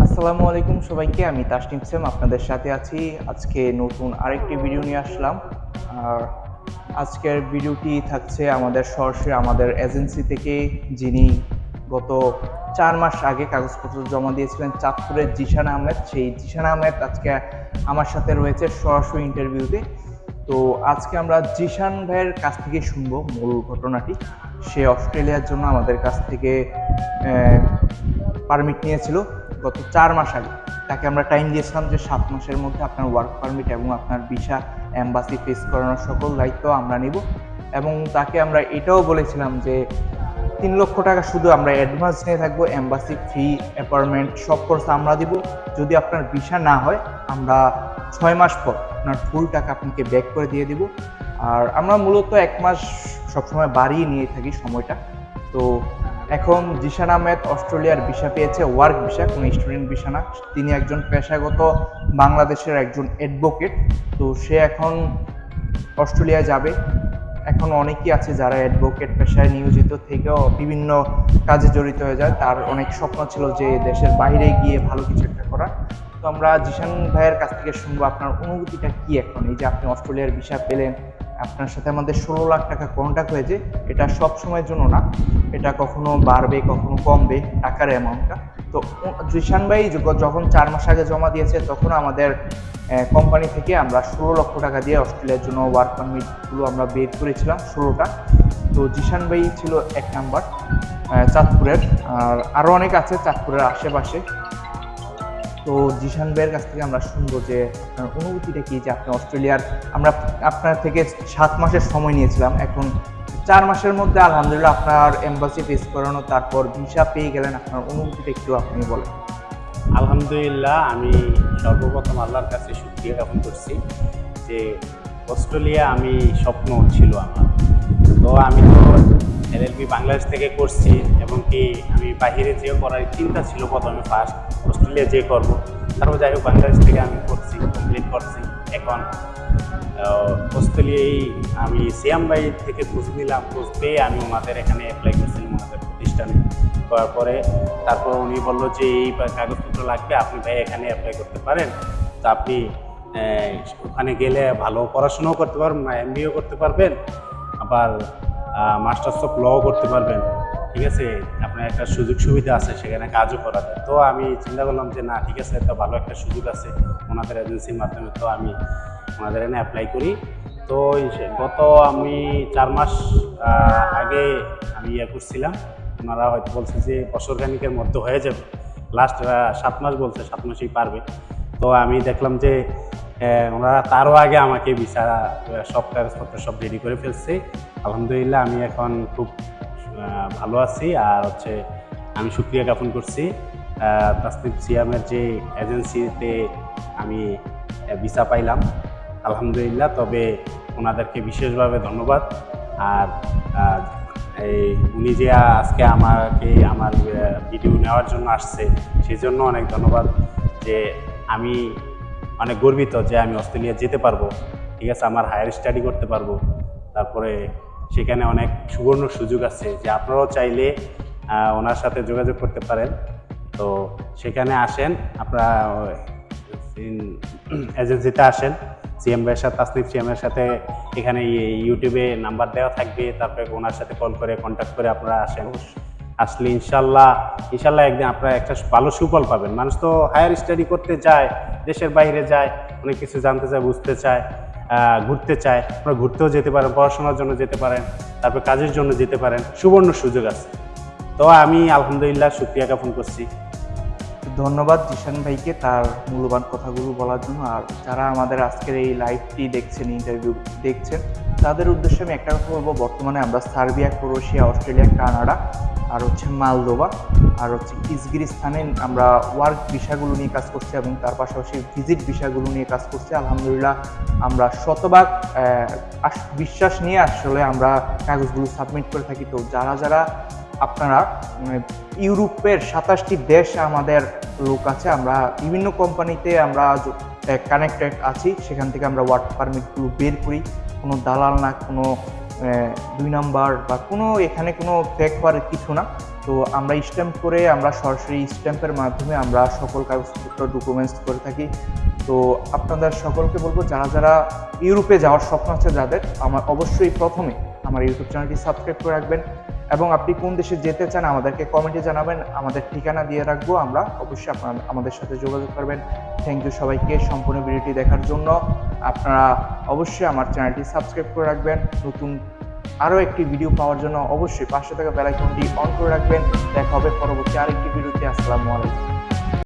আসসালামু আলাইকুম সবাইকে, আমি তাসনিম সেম আপনাদের সাথে আছি। আজকে নতুন আরেকটি ভিডিও নিয়ে আসলাম। আর আজকের ভিডিওটি থাকছে আমাদের সরাসরি আমাদের এজেন্সি থেকে, যিনি গত 4 মাস আগে কাগজপত্র জমা দিয়েছিলেন চাঁদপুরের জিশান আহমেদ। সেই জিশান আহমেদ আজকে আমার সাথে রয়েছে সরাসরি ইন্টারভিউতে। তো আজকে আমরা জিশান ভাইয়ের কাছ থেকে শুনবো মূল ঘটনাটি। সে অস্ট্রেলিয়ার জন্য আমাদের কাছ থেকে পারমিট নিয়েছিল গত 4 মাস আগে। তাকে আমরা টাইম দিয়েছিলাম যে 7 মাসের মধ্যে আপনার ওয়ার্ক পারমিট এবং আপনার ভিসা, এম্বাসি ফেস করানোর সকল দায়িত্ব আমরা নিব। এবং তাকে আমরা এটাও বলেছিলাম যে 3 লক্ষ টাকা শুধু আমরা অ্যাডভান্স নিয়ে থাকবো, এম্বাসি ফি, অ্যাপার্টমেন্ট সব খরচ আমরা দিব। যদি আপনার ভিসা না হয় আমরা 6 মাস পর আপনার ফুল টাকা আপনাকে ব্যাক করে দিয়ে দিব। আর আমরা মূলত 1 মাস সবসময় বাড়িয়ে নিয়ে থাকি সময়টা। তো এখন জিশান আহমেদ অস্ট্রেলিয়ার ভিসা পেয়েছে, ওয়ার্ক ভিসা, কোনো স্টুডেন্ট ভিসা না। তিনি একজন পেশাগত বাংলাদেশের একজন অ্যাডভোকেট। তো সে এখন অস্ট্রেলিয়ায় যাবে। এখন অনেকেই আছে যারা অ্যাডভোকেট পেশায় নিয়োজিত থেকেও বিভিন্ন কাজে জড়িত হয়ে যায়। তার অনেক স্বপ্ন ছিল যে দেশের বাইরে গিয়ে ভালো কিছু একটা করা। তো আমরা জিশান ভাইয়ের কাছ থেকে শুনবো আপনার অনুভূতিটা কি এখন, এই যে আপনি অস্ট্রেলিয়ার ভিসা পেলেন, আপনার সাথে আমাদের 16 লাখ টাকা কন্ট্যাক্ট হয়েছে। এটা সব সময়ের জন্য না, এটা কখনো বাড়বে কখনো কমবে টাকার অ্যামাউন্টটা। তো জিশান ভাই যখন 4 মাস আগে জমা দিয়েছে তখন আমাদের কোম্পানি থেকে আমরা 16 লক্ষ টাকা দিয়ে অস্ট্রেলিয়ার জন্য ওয়ার্ক পারমিটগুলো আমরা বের করেছিলাম 16টা। তো জিশান ভাই ছিল 1 নাম্বার চাঁদপুরের। আর আরও অনেক আছে চাঁদপুরের আশেপাশে। তো জিশান ভাইয়ের কাছ থেকে আমরা শুনবো যে আপনার অনুভূতিটা কি, যে আপনি অস্ট্রেলিয়ার, আমরা আপনার থেকে 7 মাসের সময় নিয়েছিলাম, এখন 4 মাসের মধ্যে আলহামদুলিল্লাহ আপনার এম্বাসি ফেস করানো, তারপর ভিসা পেয়ে গেলেন। আপনার অনুভূতিটা একটু আপনি বলেন। আলহামদুলিল্লাহ, আমি সর্বপ্রথম আল্লাহর কাছে শুকরিয়া জ্ঞাপন করছি যে অস্ট্রেলিয়া আমি স্বপ্ন ছিল আমার। তো আমি তো এলএলবি বাংলাদেশ থেকে করছি, এবং কি আমি বাহিরে যেও করার চিন্তা ছিল প্রথমে, ফার্স্ট অস্ট্রেলিয়া যে করব। তারপর যাই হোক বাংলাদেশ থেকে আমি করছি, কমপ্লিট করছি। এখন অস্ট্রেলিয়ায় আমি সিয়াম ভাই থেকে খোঁজ নিলাম, খোঁজ পেয়ে আমি ওনাদের এখানে অ্যাপ্লাই করছিলাম ওনাদের প্রতিষ্ঠানে। করার পরে তারপর উনি বললো যে এই কাগজপত্র লাগবে, আপনি ভাই এখানে অ্যাপ্লাই করতে পারেন। তো আপনি ওখানে গেলে ভালো পড়াশোনাও করতে পারবেন, এমবিএও করতে পারবেন, আবার মাস্টার্স অফ লও করতে পারবেন। ঠিক আছে, আপনার একটা সুযোগ সুবিধা আছে, সেখানে কাজও করা যায়। তো আমি চিন্তা করলাম যে না, ঠিক আছে, একটা ভালো একটা সুযোগ আছে ওনাদের এজেন্সির মাধ্যমে, তো আমি ওনাদের এখানে অ্যাপ্লাই করি। তো গত আমি 4 মাস আগে আমি করছিলাম। ওনারা হয়তো বলছে যে বছরখানিকের মধ্যে হয়ে যাবে, লাস্ট 7 মাস বলছে, 7 মাসেই পারবে। তো আমি দেখলাম যে ওনারা তারও আগে আমাকে ভিসা সব কাগজপত্র সব রেডি করে ফেলছে। আলহামদুলিল্লাহ, আমি এখন খুব ভালো আছি। আর আমি শুকরিয়া জ্ঞাপন করছি তাসনিম সিয়ামের যে এজেন্সিতে আমি ভিসা পাইলাম, আলহামদুলিল্লাহ। তবে ওনাদেরকে বিশেষভাবে ধন্যবাদ। আর এই উনি যে আজকে আমাকে আমার ভিডিও নেওয়ার জন্য আসছে, সেই জন্য অনেক ধন্যবাদ। যে আমি অনেক গর্বিত যে আমি অস্ট্রেলিয়া যেতে পারবো, ঠিক আছে, আমার হায়ার স্টাডি করতে পারবো। তারপরে সেখানে অনেক সুবর্ণ সুযোগ আছে, যে আপনারাও চাইলে ওনার সাথে যোগাযোগ করতে পারেন। তো সেখানে আসেন, আপনারা এজেন্সিতে আসেন, সিএম ভাইয়ের সাথে, তাসনিম সিএমের সাথে। এখানে ইউটিউবে নাম্বার দেওয়া থাকবে, তারপরে ওনার সাথে কল করে কন্ট্যাক্ট করে আপনারা আসেন। আসলে ইনশাল্লাহ একদিন আপনারা একটা ভালো সুফল পাবেন। মানুষ তো হায়ার স্টাডি করতে যায়, দেশের বাইরে যায়, অনেক কিছু জানতে চায়, বুঝতে চায়, ঘুরতে চায়। আপনারা ঘুরতেও যেতে পারেন, পড়াশোনার জন্য যেতে পারেন, তারপর কাজের জন্য যেতে পারেন, সুবর্ণ সুযোগ আছে। তো আমি আলহামদুলিল্লাহ শুকরিয়া জ্ঞাপন করছি। ধন্যবাদ জিশান ভাইকে তার মূল্যবান কথাগুলো বলার জন্য। আর যারা আমাদের আজকের এই লাইভটি দেখছেন, ইন্টারভিউ দেখছেন, তাদের উদ্দেশ্যে আমি একটা কথা বলবো। বর্তমানে আমরা সার্বিয়া, ক্রোয়েশিয়া, অস্ট্রেলিয়া, কানাডা, আর মালদোভা, আর কিরগিজস্তানে আমরা ওয়ার্ক ভিসাগুলো নিয়ে কাজ করছি, এবং তার পাশাপাশি ভিজিট ভিসাগুলো নিয়ে কাজ করছি। আলহামদুলিল্লাহ আমরা শতভাগ বিশ্বাস নিয়ে আসলে আমরা কাগজগুলো সাবমিট করে থাকি। তো যারা যারা আপনারা ইউরোপের 27টি দেশ আমাদের লোক আছে, আমরা বিভিন্ন কোম্পানিতে আমরা কানেক্টেড আছি, সেখান থেকে আমরা ওয়ার্ক পারমিটগুলো বের করি। কোনো দালাল না, কোনো 2 নাম্বার বা কোনো এখানে কোনো ফেক হওয়ার কিছু না। তো আমরা স্ট্যাম্প করে আমরা সরাসরি স্ট্যাম্পের মাধ্যমে আমরা সকল কাগজপত্র ডকুমেন্টস করে থাকি। তো আপনাদের সকলকে বলবো যারা যারা ইউরোপে যাওয়ার স্বপ্ন আছে যাদের, আমার অবশ্যই প্রথমে আমার ইউটিউব চ্যানেলটি সাবস্ক্রাইব করে রাখবেন এবং আপনি কোন দেশে যেতে চান আমাদেরকে কমেন্টে জানাবেন, আমাদের ঠিকানা দিয়ে রাখবো, আমরা অবশ্যই আপনারা আমাদের সাথে যোগাযোগ করবেন। থ্যাংক ইউ সবাইকে সম্পূর্ণ ভিডিওটি দেখার জন্য। আপনারা অবশ্যই আমার চ্যানেলটি সাবস্ক্রাইব করে রাখবেন। নতুন আরও একটি ভিডিও পাওয়ার জন্য অবশ্যই পাশে থাকা বেল আইকনটি অন করে রাখবেন। দেখা হবে পরবর্তী আরেকটি ভিডিওতে। আসসালামু আলাইকুম।